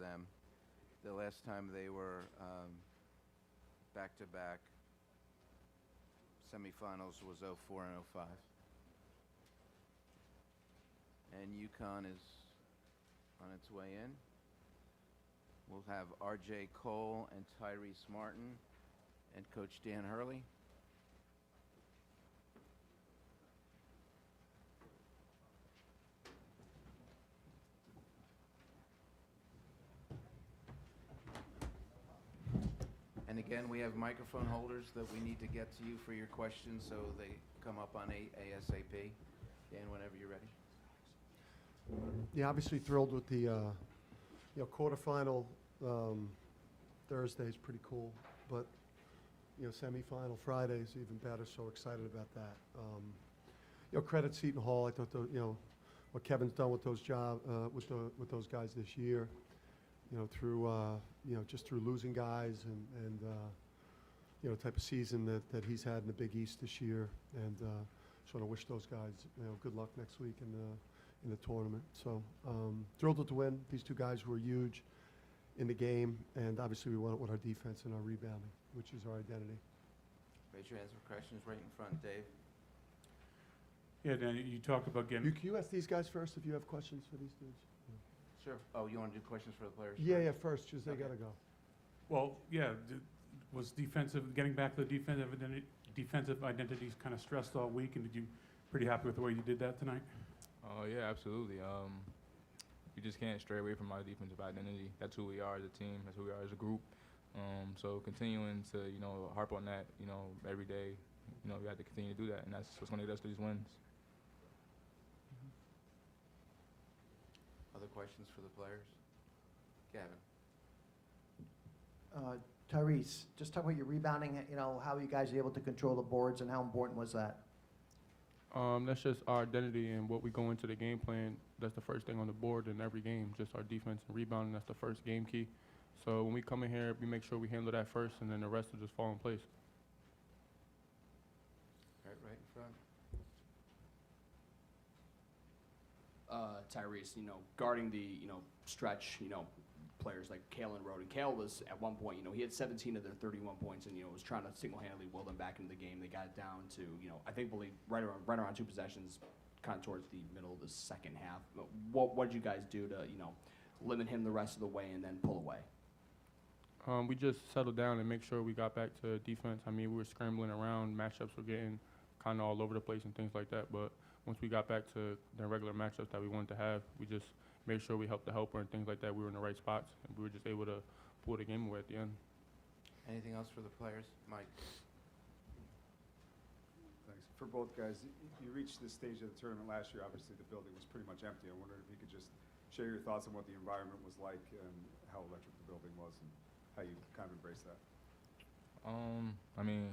them. The last time they were back-to-back semifinals was 04 and 05. And UConn is on its way in. We'll have R.J. Cole and Tyrese Martin and Coach Dan Hurley. And again, we have microphone holders that we need to get to you for your questions, so they come up on ASAP. Dan, whenever you're ready. Yeah, obviously thrilled with the quarterfinal. Thursday is pretty cool, but semifinal Friday is even better. So excited about that. Credit Seton Hall. I thought what Kevin's done with those with those guys this year. Through just through losing guys and type of season that he's had in the Big East this year, and just want to wish those guys good luck next week in the tournament. So thrilled with the win. These two guys were huge in the game, and obviously we won it with our defense and our rebounding, which is our identity. Raise your hands for questions right in front, Dave. Yeah, Dan, you talked about getting. You ask these guys first if you have questions for these dudes. Sure. Oh, you want to do questions for the players? Yeah, first, because they Okay. got to go. Well, yeah, was getting back to the defensive identities kind of stressed all week, and did you pretty happy with the way you did that tonight? Oh, yeah, absolutely. We just can't stray away from our defensive identity. That's who we are as a team. That's who we are as a group. So continuing to, harp on that, every day, we have to continue to do that, and that's what's going to get us these wins. Other questions for the players? Gavin. Tyrese, just talk about your rebounding, how you guys are able to control the boards and how important was that? That's just our identity and what we go into the game plan. That's the first thing on the board in every game, just our defense and rebounding. That's the first game key. So when we come in here, we make sure we handle that first, and then the rest will just fall in place. Right in front. Tyrese, guarding the, stretch, players like Kale and Rhoden. Kale was, at one point, he had 17 of their 31 points and, was trying to single-handedly will them back into the game. They got it down to, I think right around 2 possessions, kind of towards the middle of the second half. What did you guys do to, limit him the rest of the way and then pull away? We just settled down and make sure we got back to defense. I mean, we were scrambling around. Matchups were getting kind of all over the place and things like that. But once we got back to the regular matchups that we wanted to have, we just made sure we helped the helper and things like that. We were in the right spots, and we were just able to pull the game away at the end. Anything else for the players? Mike. Thanks. For both guys, you reached this stage of the tournament last year. Obviously, the building was pretty much empty. I wondered if you could just share your thoughts on what the environment was like and how electric the building was and how you kind of embraced that. I mean,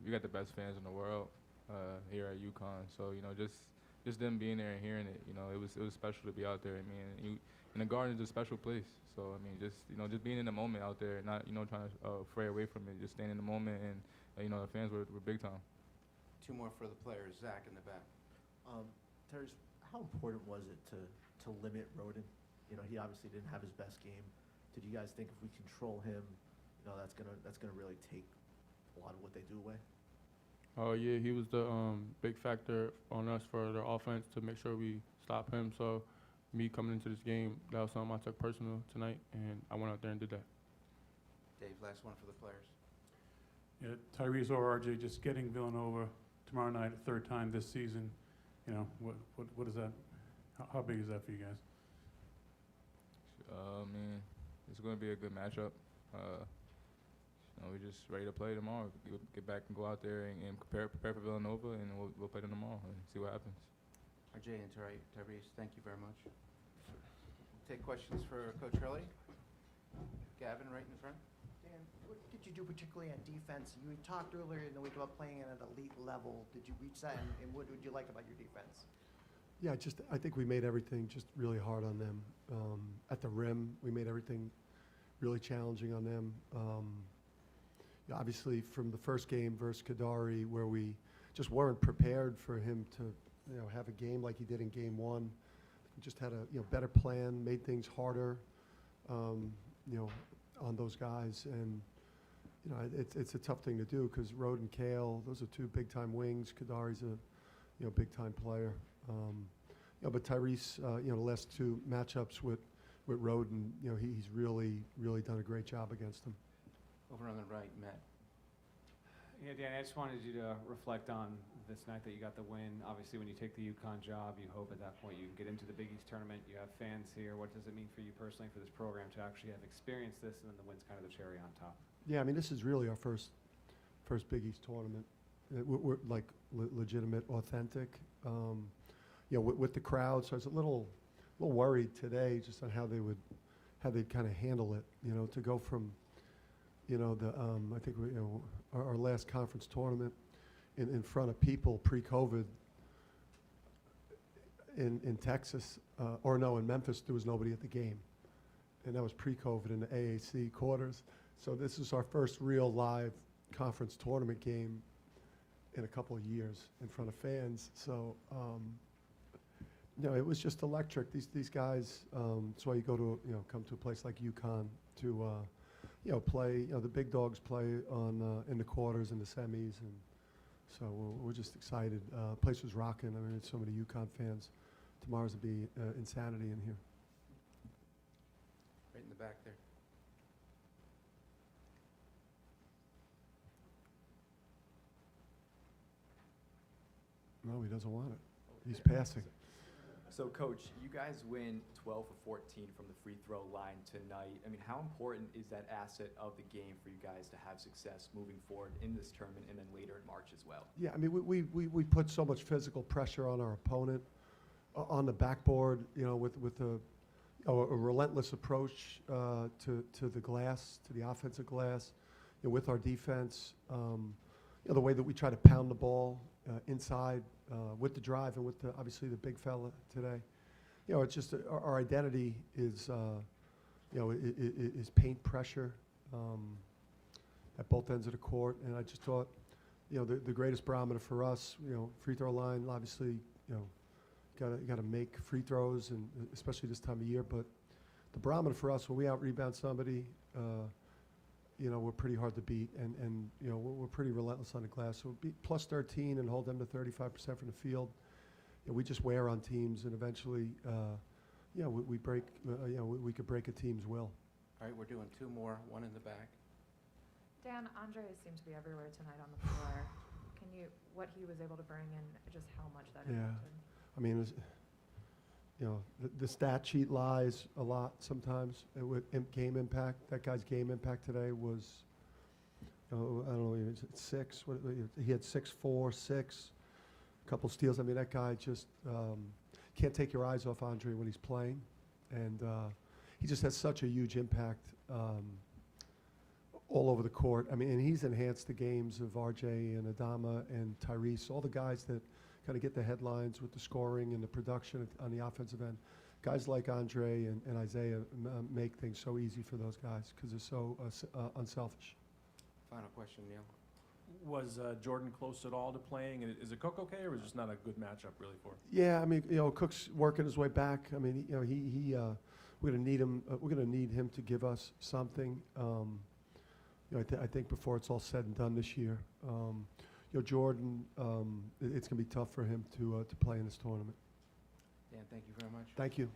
we got the best fans in the world here at UConn. So, just them being there and hearing it, it was special to be out there. I mean, and the Garden is a special place. So, I mean, just being in the moment out there, not, trying to fray away from it, just staying in the moment. And, the fans were big time. 2 more for the players. Zach in the back. Tyrese, how important was it to limit Rhoden? He obviously didn't have his best game. Did you guys think if we control him, that's gonna really take a lot of what they do away? Oh, yeah, he was the big factor on us for the offense to make sure we stop him. So me coming into this game, that was something I took personal tonight, and I went out there and did that. Dave, last one for the players. Yeah, Tyrese or RJ, just getting Villanova tomorrow night, a 3rd time this season. What is that? How big is that for you guys? Man, it's going to be a good matchup. We're just ready to play tomorrow. Get back and go out there and prepare for Villanova, and we'll play them tomorrow and see what happens. RJ and Tyrese, thank you very much. We'll take questions for Coach Hurley. Gavin, right in front. Dan, what did you do particularly on defense? You talked earlier in the week about playing at an elite level. Did you reach that, and what would you like about your defense? Yeah, I think we made everything just really hard on them. At the rim, we made everything really challenging on them. Obviously, from the first game versus Kadari, where we just weren't prepared for him to, have a game like he did in game 1. We just had a better plan, made things harder. you know, on those guys. And, you know, it's a tough thing to do because Rode and Kale, those are two big-time wings. Kadari's a, you know, big-time player. You know, but Tyrese, you know, the last two matchups with Rhoden, you know, he's really done a great job against them. Over on the right, Matt. Yeah, Dan, I just wanted you to reflect on this night that you got the win. Obviously, when you take the UConn job, you hope at that point you can get into the Big East tournament. You have fans here. What does it mean for you personally, for this program, to actually have experienced this, and then the win's kind of the cherry on top? Yeah, I mean, this is really our first Big East tournament. We're like legitimate, authentic. You know, with the crowd, so I was a little worried today just on how they'd kind of handle it. You know, to go from, you know, I think we, you know, our last conference tournament in front of people pre-COVID in Texas, or no, in Memphis, there was nobody at the game, and that was pre-COVID in the AAC quarters. So this is our first real live conference tournament game in a couple of years in front of fans. So, you know, it was just electric. These guys, that's why you go to, you know, come to a place like UConn to, you know, play, you know, the big dogs play on, in the quarters and the semis. And so we're just excited. Place was rocking. I mean, so many UConn fans. Tomorrow's will be insanity in here. Right in the back there. No, he doesn't want it. He's passing. So, Coach, you guys win 12 for 14 from the free throw line tonight. I mean, how important is that asset of the game for you guys to have success moving forward in this tournament and then later in March as well? Yeah, I mean, we put so much physical pressure on our opponent on the backboard, you know, with a relentless approach to the glass, to the offensive glass, you know, with our defense. You know, the way that we try to pound the ball inside with the drive and with obviously the big fella today. You know, it's just our identity is, you know, is paint pressure at both ends of the court. And I just thought, you know, the greatest barometer for us, you know, free throw line, obviously, you know, got to make free throws, and especially this time of year. But the barometer for us, when we out rebound somebody, you know, we're pretty hard to beat, and you know, we're pretty relentless on the glass. So be plus 13 and hold them to 35% from the field. You know, we just wear on teams, and eventually, you know, we break. You know, we could break a team's will. All right, we're doing two more. One in the back. Dan, Andre seemed to be everywhere tonight on the floor. Can you, what he was able to bring in, just how much that impacted? I mean, you know, the stat sheet lies a lot sometimes with game impact. That guy's game impact today was, I don't know, 6. He had 6, 6, a couple steals. I mean, that guy just can't take your eyes off Andre when he's playing, and he just has such a huge impact all over the court. I mean, and he's enhanced the games of RJ and Adama and Tyrese, all the guys that kind of get the headlines with the scoring and the production on the offensive end. Guys like Andre and Isaiah make things so easy for those guys because they're so unselfish. Final question, Neil. Was Jordan close at all to playing? And is it Cook okay, or was it just not a good matchup really for him? Yeah, I mean, you know, Cook's working his way back. I mean, you know, we're going to need him. We're going to need him to give us something. You know, I think before it's all said and done this year. You know, Jordan, it's going to be tough for him to play in this tournament. Dan, thank you very much. Thank you.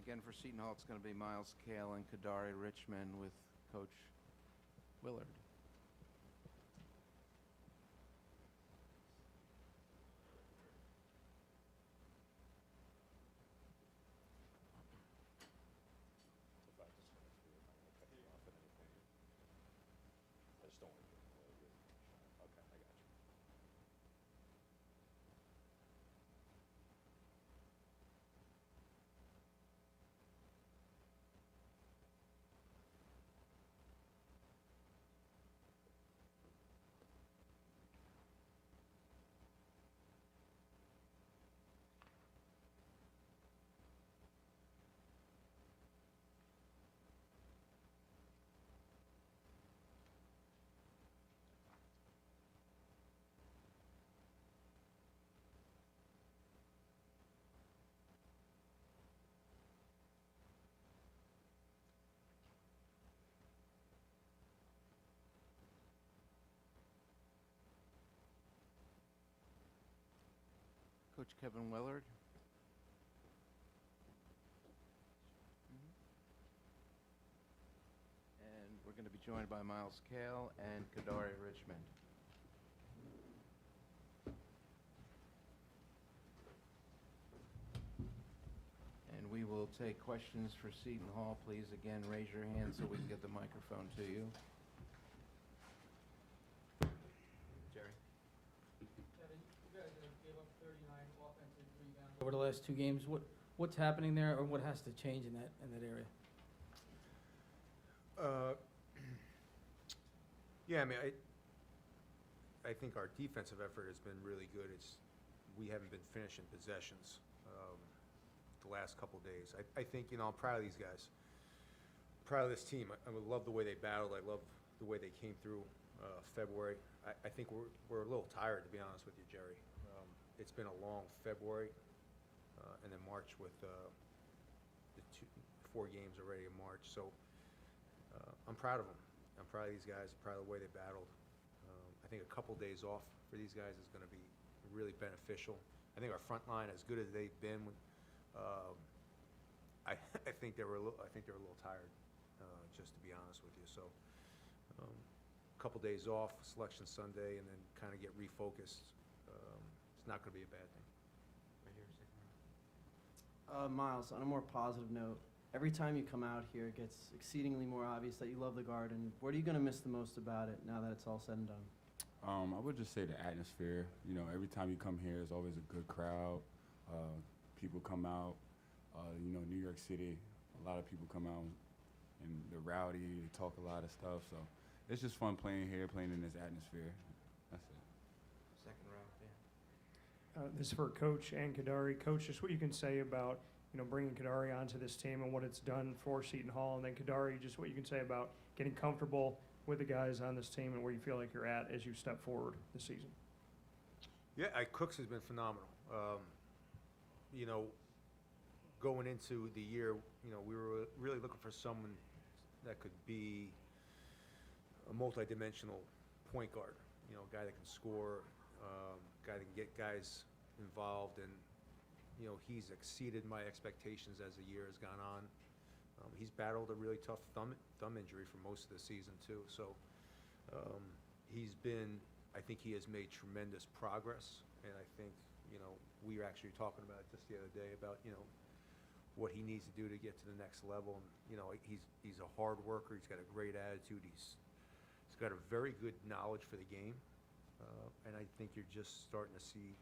Again, for Seton Hall, it's going to be Miles Kale and Kadari Richmond with Coach Willard. Coach Kevin Willard. And we're going to be joined by Miles Kale and Kadari Richmond. And we will take questions for Seton Hall. Please, again, raise your hand so we can get the microphone to you. Jerry. Kevin, you guys gave up 39 offensive rebounds over the last 2 games. What's happening there, or what has to change in that area? Yeah, I mean, I think our defensive effort has been really good. We haven't been finishing possessions the last couple days. I think, you know, I'm proud of these guys. Proud of this team. I love the way they battled. I love the way they came through February. I think we're a little tired, to be honest with you, Jerry. It's been a long February, and then March with the 4 games already in March. So I'm proud of them. I'm proud of these guys. I'm proud of the way they battled. I think a couple days off for these guys is going to be really beneficial. I think our front line, as good as they've been, I think they were a little tired, just to be honest with you. So a couple days off, Selection Sunday, and then kind of get refocused. It's not going to be a bad thing. Right here, second row. Miles, on a more positive note, every time you come out here, it gets exceedingly more obvious that you love the Garden. What are you going to miss the most about it now that it's all said and done? I would just say the atmosphere. You know, every time you come here, it's always a good crowd. People come out. You know, New York City, a lot of people come out, and they're rowdy. They talk a lot of stuff. So it's just fun playing here, playing in this atmosphere. That's it. Second row, Dan. This is for Coach and Kadari. Coach, just what you can say about, you know, bringing Kadari onto this team and what it's done for Seton Hall, and then Kadari, just what you can say about getting comfortable with the guys on this team and where you feel like you're at as you step forward this season. Yeah, Cooks has been phenomenal. You know, going into the year, you know, we were really looking for someone that could be a multi-dimensional point guard. You know, a guy that can score, guy that can get guys involved, and you know, he's exceeded my expectations as the year has gone on. He's battled a really tough thumb injury for most of the season too. So I think he has made tremendous progress, and I think, you know, we were actually talking about it just the other day about, you know, what he needs to do to get to the next level. And you know, he's a hard worker. He's got a great attitude. He's got a very good knowledge for the game, and I think you're just starting to see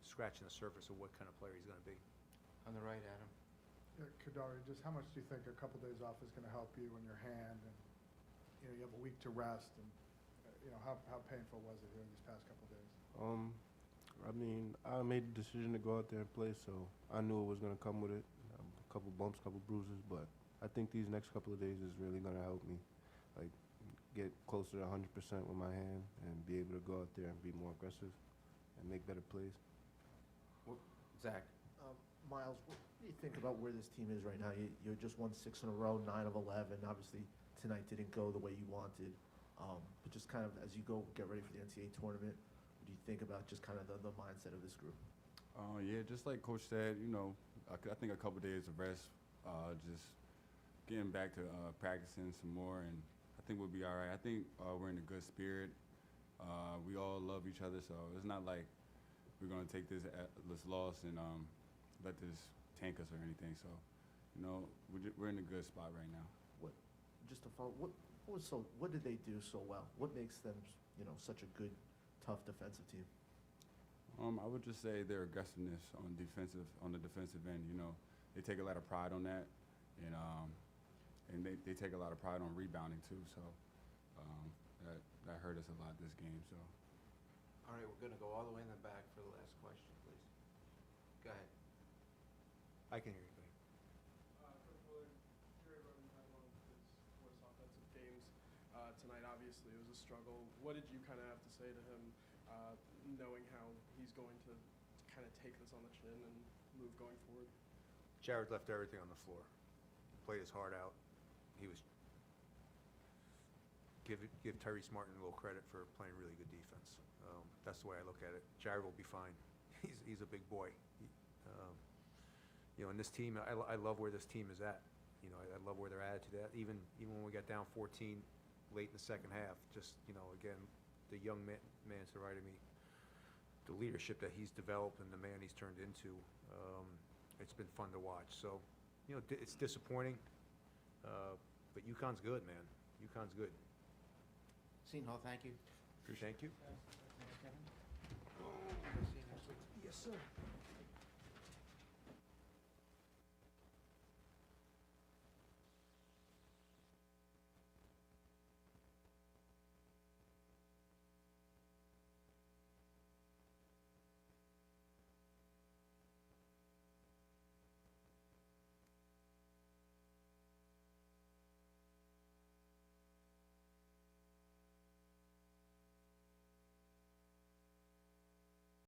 scratching the surface of what kind of player he's going to be. On the right, Adam. Yeah, Kadari, just how much do you think a couple days off is going to help you in your hand? And you know, you have a week to rest, and you know, how painful was it here these past couple days? I mean, I made the decision to go out there and play, so I knew it was going to come with it. A couple bumps, couple bruises, but I think these next couple of days is really going to help me, like, get closer to 100% with my hand and be able to go out there and be more aggressive and make better plays. Zach. Miles, what do you think about where this team is right now? You just won 6 in a row, 9 of 11. Obviously, tonight didn't go the way you wanted. But just kind of as you go get ready for the NCAA tournament, what do you think about just kind of the mindset of this group? Yeah, just like Coach said, you know, I think a couple days of rest, just getting back to practicing some more, and I think we'll be all right. I think we're in a good spirit. We all love each other, so it's not like we're going to take this loss and let this tank us or anything. So, you know, we're in a good spot right now. Just to follow, what did they do so well? What makes them, you know, such a good, tough defensive team? I would just say their aggressiveness on the defensive end. You know, they take a lot of pride on that, and they take a lot of pride on rebounding too. So that hurt us a lot this game. So. All right, we're going to go all the way in the back for the last question, please. Go ahead. I can hear you. Jerry Roden had one of his worst offensive games tonight. Obviously, it was a struggle. What did you kind of have to say to him, knowing how he's going to kind of take this on the chin and move going forward? Jared left everything on the floor. Played his heart out. He was give Tyrese Martin a little credit for playing really good defense. That's the way I look at it. Jared will be fine. he's a big boy. You know, and this team, I love where this team is at. You know, I love where they're attitude at. Even when we got down 14 late in the second half, just, you know, again, the young man to the right of me, the leadership that he's developed and the man he's turned into, it's been fun to watch. So, you know, it's disappointing, but UConn's good, man. UConn's good. Seton Hall, thank you. Thank you. See you next week. Yes, sir.